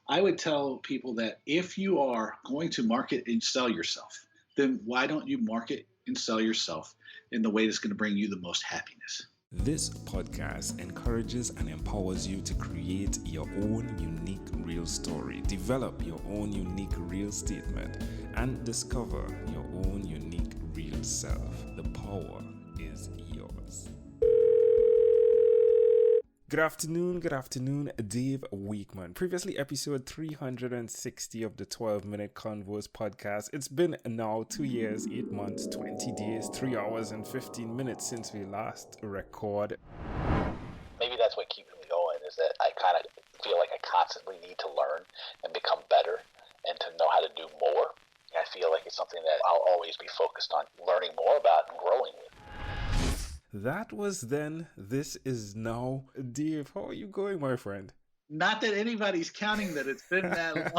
I would tell people that if you are going to market and sell yourself, then why don't you market and sell yourself in the way that's going to bring you the most happiness? This podcast encourages and empowers you to create your own unique real story, develop your own unique real statement, and discover your own unique real self. The power is yours. Good afternoon, Dave Wakeman. Previously, episode 360 of the 12-Minute Convos podcast. It's been now 2 years, 8 months, 20 days, 3 hours, and 15 minutes since we last recorded. Maybe that's what keeps me going, is that I kind of feel like I constantly need to learn and become better and to know how to do more. I feel like it's something that I'll always be focused on learning more about and growing with. That was then. This is now. Dave, how are you going, my friend? Not that anybody's counting that it's been that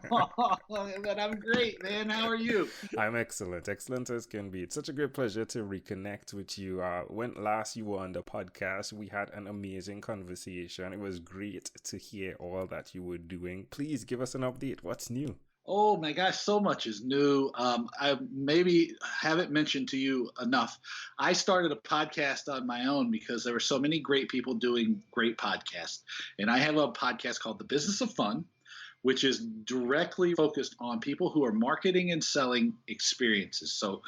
long, but I'm great, man. How are you? I'm excellent as can be. It's such a great pleasure to reconnect with you. When last you were on the podcast, we had an amazing conversation. It was great to hear all that you were doing. Please give us an update. What's new? Oh my gosh, so much is new. I maybe haven't mentioned to you enough. I started a podcast on my own because there were so many great people doing great podcasts. And I have a podcast called The Business of Fun, which is directly focused on people who are marketing and selling experiences. So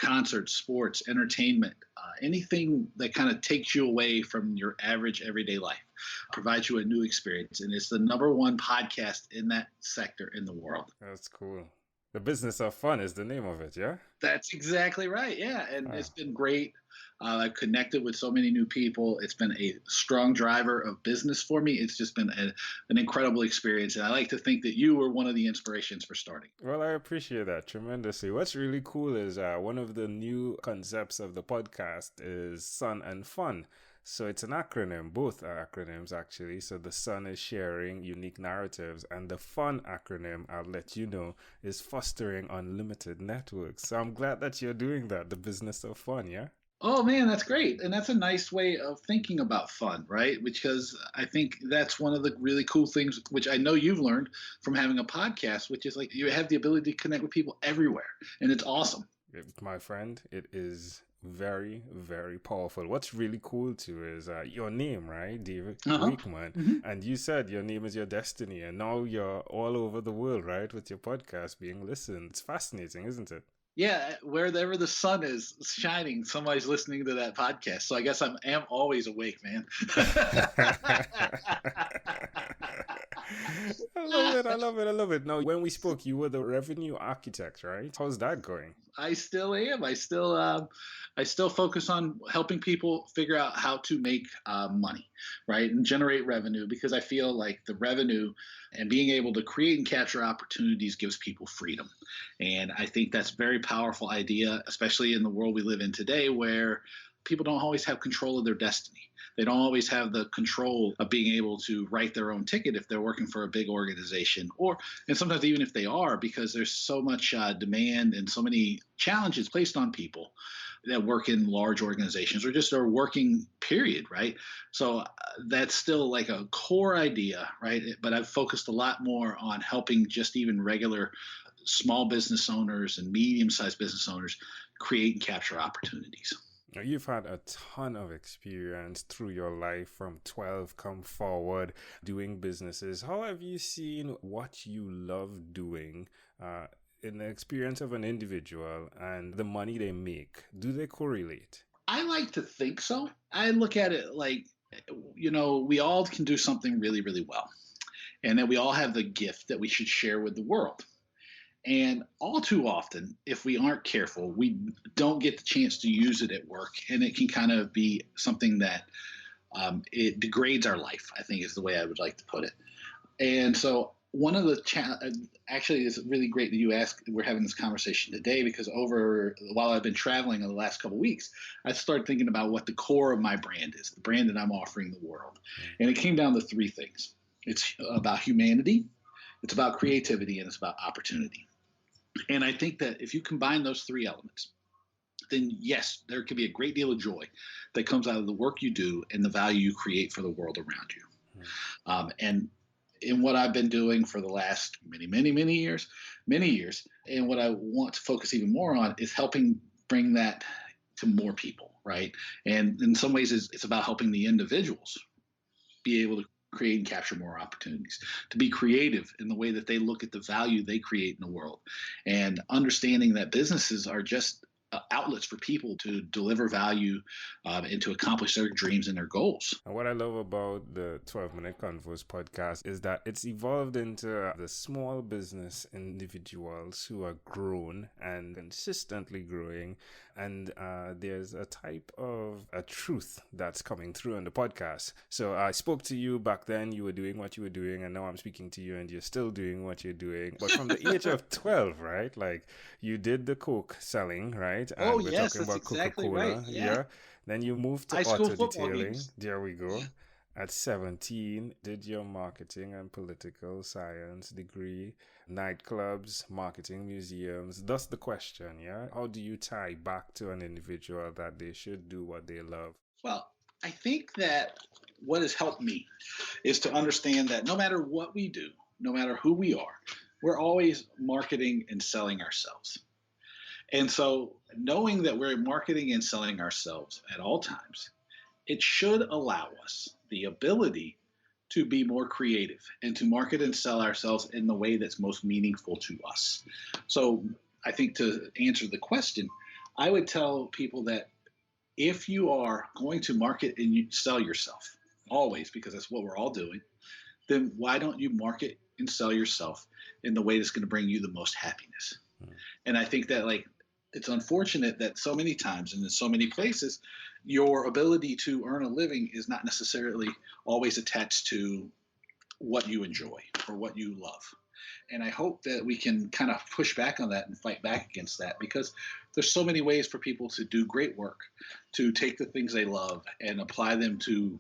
concerts, sports, entertainment, anything that kind of takes you away from your average everyday life, provides you a new experience. And it's the number one podcast in that sector in the world. That's cool. The Business of Fun is the name of it, yeah? That's exactly right. Yeah. And It's been great. I've connected with so many new people. It's been a strong driver of business for me. It's just been an incredible experience. And I like to think that you were one of the inspirations for starting. Well, I appreciate that tremendously. What's really cool is one of the new concepts of the podcast is Sun and Fun. So it's an acronym, both are acronyms actually. So the Sun is sharing unique narratives, and the Fun acronym, I'll let you know, is fostering unlimited networks. So I'm glad that you're doing that, the Business of Fun, yeah? Oh man, that's great. And that's a nice way of thinking about fun, right? Because I think that's one of the really cool things, which I know you've learned from having a podcast, which is like you have the ability to connect with people everywhere. And it's awesome. My friend, it is very, very powerful. What's really cool too is your name, right? David Wakeman. Mm-hmm. And you said your name is your destiny. And now you're all over the world, right? With your podcast being listened. It's fascinating, isn't it? Yeah, wherever the sun is shining, somebody's listening to that podcast. So I guess I am always awake, man. I love it. Now, when we spoke, you were the revenue architect, right? How's that going? I still am. I still focus on helping people figure out how to make money, right, and generate revenue, because I feel like the revenue and being able to create and capture opportunities gives people freedom, and I think that's a very powerful idea, especially in the world we live in today, where people don't always have control of their destiny. They don't always have the control of being able to write their own ticket if they're working for a big organization, and sometimes even if they are, because there's so much demand and so many challenges placed on people that work in large organizations or just are working, period, right? So that's still like a core idea, right? But I've focused a lot more on helping just even regular small business owners and medium-sized business owners create and capture opportunities. You've had a ton of experience through your life from 12 come forward doing businesses. How have you seen what you love doing in the experience of an individual and the money they make? Do they correlate? I like to think so. I look at it like, we all can do something really, really well, and that we all have the gift that we should share with the world. And all too often, if we aren't careful, we don't get the chance to use it at work. And it can kind of be something that it degrades our life, I think is the way I would like to put it. And so one of the actually, it's really great that you asked. We're having this conversation today because while I've been traveling in the last couple of weeks, I started thinking about what the core of my brand is, the brand that I'm offering the world. And it came down to three things. It's about humanity, it's about creativity, and it's about opportunity. And I think that if you combine those three elements, then yes, there can be a great deal of joy that comes out of the work you do and the value you create for the world around you. And in what I've been doing for the last many years. And what I want to focus even more on is helping bring that to more people, right? And in some ways, it's about helping the individuals be able to create and capture more opportunities, to be creative in the way that they look at the value they create in the world, and understanding that businesses are just outlets for people to deliver value and to accomplish their dreams and their goals. And what I love about the 12-Minute Convos podcast is that it's evolved into the small business individuals who are grown and consistently growing. And there's a type of a truth that's coming through in the podcast. So I spoke to you back then, you were doing what you were doing, and now I'm speaking to you and you're still doing what you're doing. But from the age of 12, right? Like you did the Coke selling, right? And Oh, we're yes, talking that's about exactly Coca-Cola. right. Yeah. Then you moved to High school auto football detailing. games. There we go. Yeah. At 17, did your marketing and political science degree, nightclubs, marketing museums. Thus the question, yeah? How do you tie back to an individual that they should do what they love? Well, I think that what has helped me is to understand that no matter what we do, no matter who we are, we're always marketing and selling ourselves. And so knowing that we're marketing and selling ourselves at all times, it should allow us the ability to be more creative and to market and sell ourselves in the way that's most meaningful to us. So I think to answer the question, I would tell people that if you are going to market and you sell yourself, always, because that's what we're all doing, then why don't you market and sell yourself in the way that's going to bring you the most happiness? And I think that it's unfortunate that so many times and in so many places, your ability to earn a living is not necessarily always attached to what you enjoy or what you love. And I hope that we can kind of push back on that and fight back against that, because there's so many ways for people to do great work, to take the things they love and apply them to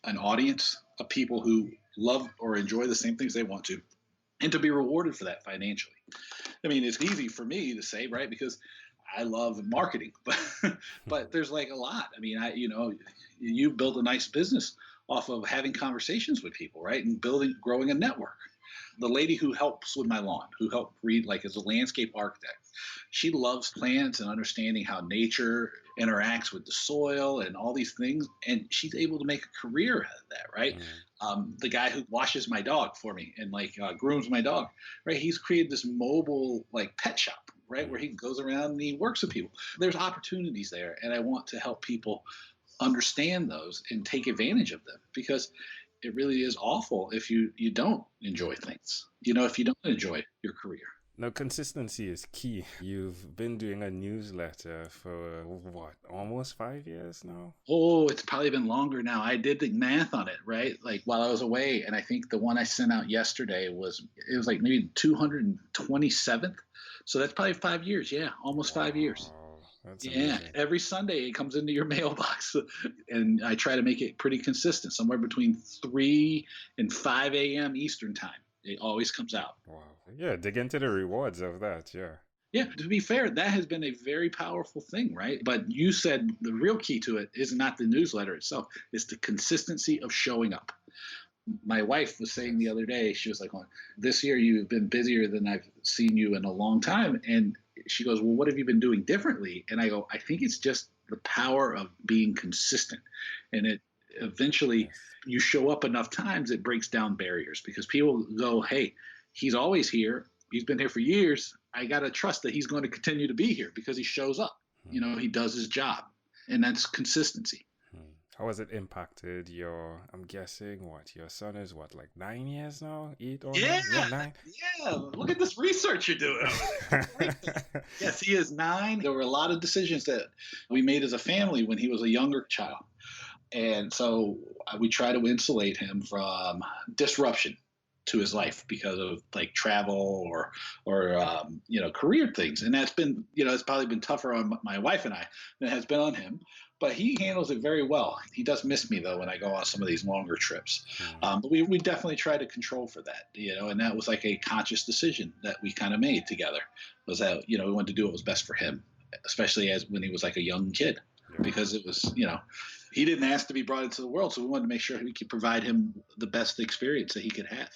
an audience of people who love or enjoy the same things they want to, and to be rewarded for that financially. I mean, it's easy for me to say, right? Because I love marketing, but there's a lot. I mean, you built a nice business off of having conversations with people, right? And growing a network. The lady who helps with my lawn, who helped read, as a landscape architect, she loves plants and understanding how nature interacts with the soil and all these things. And she's able to make a career out of that, right? The guy who washes my dog for me and grooms my dog, right? He's created this mobile pet shop, right? Where he goes around and he works with people. There's opportunities there. And I want to help people understand those and take advantage of them, because it really is awful if you don't enjoy things, if you don't enjoy your career. Now, consistency is key. You've been doing a newsletter for what, almost 5 years now? Oh, it's probably been longer now. I did the math on it, right? While I was away. And I think the one I sent out yesterday was maybe 227th. So that's probably 5 years. Yeah, almost 5 years. That's amazing. Every Sunday it comes into your mailbox, and I try to make it pretty consistent, somewhere between 3 and 5 a.m. Eastern time. It always comes out. Wow. Yeah, dig into the rewards of that. Yeah. Yeah, to be fair, that has been a very powerful thing, right? But you said the real key to it is not the newsletter itself, it's the consistency of showing up. My wife was saying the other day, she was like, well, this year you've been busier than I've seen you in a long time. And she goes, well, what have you been doing differently? And I go, I think it's just the power of being consistent. And it eventually, you show up enough times, it breaks down barriers, because people go, hey, he's always here. He's been here for years. I got to trust that he's going to continue to be here because he shows up. He does his job. And that's consistency. How has it impacted I'm guessing, your son is 9 years now? 8 or 9? Yeah, 9. Yeah, look at this research you're doing. Yes, he is 9. There were a lot of decisions that we made as a family when he was a younger child. And so we try to insulate him from disruption to his life because of travel or career things. And that's been, it's probably been tougher on my wife and I than it has been on him. But he handles it very well. He does miss me, though, when I go on some of these longer trips. But we definitely try to control for that, and that was a conscious decision that we kind of made together, was that, we wanted to do what was best for him, especially when he was a young kid, because it was, he didn't ask to be brought into the world. So we wanted to make sure we could provide him the best experience that he could have.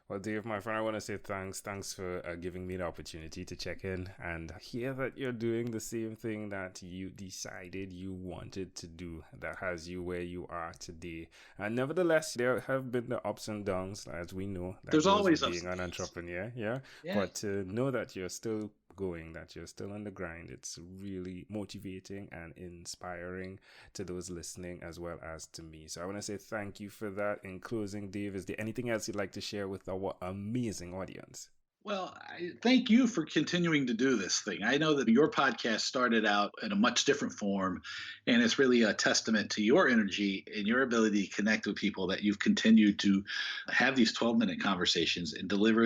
Well, Dave, my friend, I want to say thanks. Thanks for giving me the opportunity to check in and hear that you're doing the same thing that you decided you wanted to do, that has you where you are today. And nevertheless, there have been the ups and downs, as we know. That There's goes always with ups being and an downs. entrepreneur, yeah? But to know that you're still going, that you're still on the grind, it's really motivating and inspiring to those listening as well as to me. So I want to say thank you for that. In closing, Dave, is there anything else you'd like to share with our amazing audience? Well, I thank you for continuing to do this thing. I know that your podcast started out in a much different form, and it's really a testament to your energy and your ability to connect with people that you've continued to have these 12-minute conversations and deliver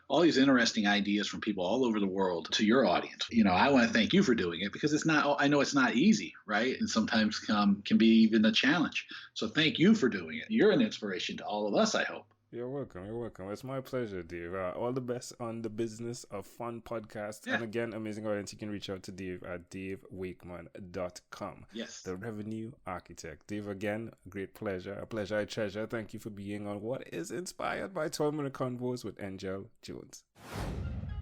all these interesting ideas from people all over the world to your audience. I want to thank you for doing it because I know it's not easy, right? And sometimes can be even a challenge. So thank you for doing it. You're an inspiration to all of us, I hope. You're welcome. You're welcome. It's my pleasure, Dave. All the best on the Business of Fun podcast. Yeah. And again, amazing audience, you can reach out to Dave at davewakeman.com. Yes. The Revenue Architect. Dave, again, great pleasure. A pleasure I treasure. Thank you for being on what is inspired by 12-Minute Convos with Angel Jones.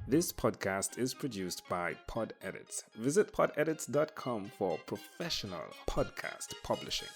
This podcast is produced by Pod Edits. Visit podedits.com for professional podcast publishing.